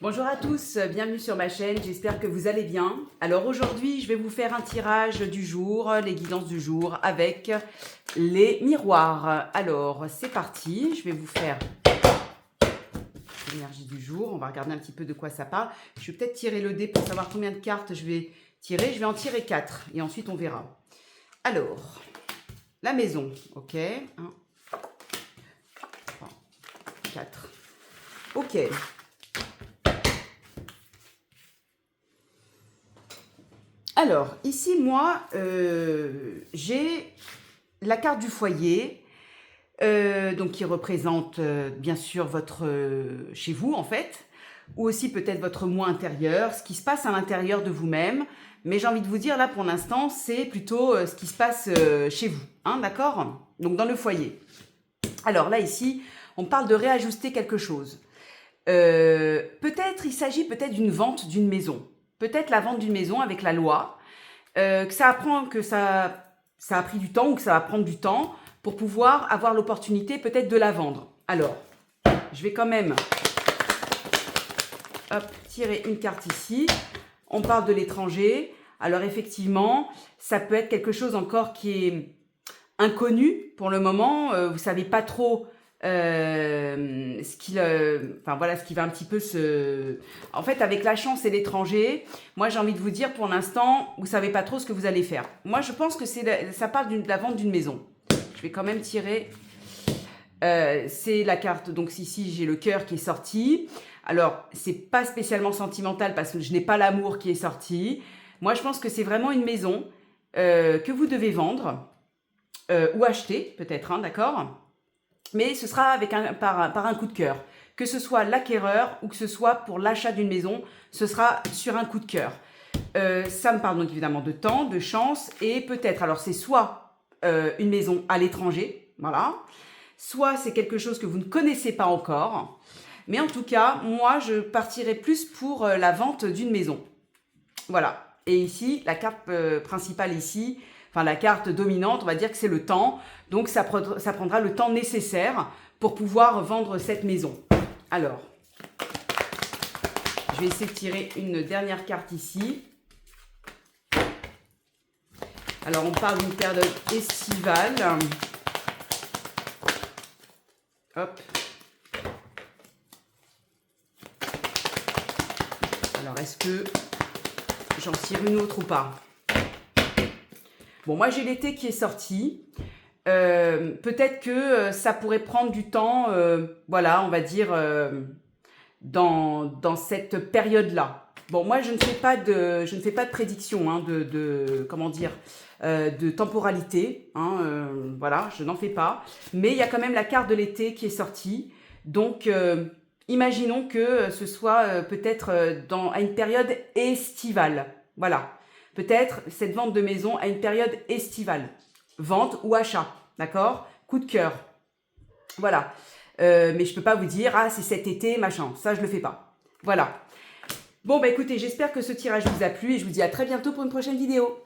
Bonjour à tous, bienvenue sur ma chaîne, j'espère que vous allez bien. Alors aujourd'hui, je vais vous faire un tirage du jour, les guidances du jour avec les miroirs. Alors c'est parti, je vais vous faire l'énergie du jour, on va regarder un petit peu de quoi ça parle. Je vais peut-être tirer le dé pour savoir combien de cartes je vais tirer. Je vais en tirer 4 et ensuite on verra. Alors, la maison, ok, 1, 3, 4, ok. Alors, ici, moi, j'ai la carte du foyer, donc qui représente bien sûr votre chez vous, en fait, ou aussi peut-être votre moi intérieur, ce qui se passe à l'intérieur de vous-même. Mais j'ai envie de vous dire, là, pour l'instant, c'est plutôt ce qui se passe chez vous, hein, d'accord? Donc, dans le foyer. Alors, là, ici, on parle de réajuster quelque chose. Peut-être, il s'agit peut-être d'une vente d'une maison. Peut-être la vente d'une maison avec la loi. Que ça a pris du temps ou que ça va prendre du temps pour pouvoir avoir l'opportunité peut-être de la vendre. Alors, je vais quand même tirer une carte ici. On parle de l'étranger. Alors effectivement, ça peut être quelque chose encore qui est inconnu pour le moment. Vous ne savez pas trop ce qui va un petit peu se... En fait, avec la chance et l'étranger, moi j'ai envie de vous dire, pour l'instant, vous savez pas trop ce que vous allez faire. Moi je pense que ça parle de la vente d'une maison. Je vais quand même tirer. C'est la carte, donc ici j'ai le cœur qui est sorti. Alors, c'est pas spécialement sentimental parce que je n'ai pas l'amour qui est sorti. Moi je pense que c'est vraiment une maison que vous devez vendre ou acheter peut-être, hein, d'accord ? Mais ce sera par un coup de cœur. Que ce soit l'acquéreur ou que ce soit pour l'achat d'une maison, ce sera sur un coup de cœur. Ça me parle donc évidemment de temps, de chance et peut-être, alors c'est soit une maison à l'étranger, voilà, soit c'est quelque chose que vous ne connaissez pas encore. Mais en tout cas, moi, je partirais plus pour la vente d'une maison. Voilà. Et ici, la carte principale ici, enfin la carte dominante, on va dire que c'est le temps. Donc ça prendra le temps nécessaire pour pouvoir vendre cette maison. Alors, je vais essayer de tirer une dernière carte ici. Alors on parle d'une période estivale. Hop. Alors est-ce que j'en tire une autre ou pas? Bon, moi j'ai l'été qui est sorti. Peut-être que ça pourrait prendre du temps, voilà, on va dire, dans cette période-là. Bon, moi je ne fais pas de prédiction, hein, comment dire, de temporalité, hein, voilà, je n'en fais pas. Mais il y a quand même la carte de l'été qui est sortie. Donc, imaginons que ce soit peut-être à une période estivale. Voilà. Peut-être cette vente de maison à une période estivale. Vente ou achat, d'accord? Coup de cœur. Voilà. Mais je ne peux pas vous dire, ah, c'est cet été, machin. Ça, je ne le fais pas. Voilà. Bon, bah écoutez, j'espère que ce tirage vous a plu et je vous dis à très bientôt pour une prochaine vidéo.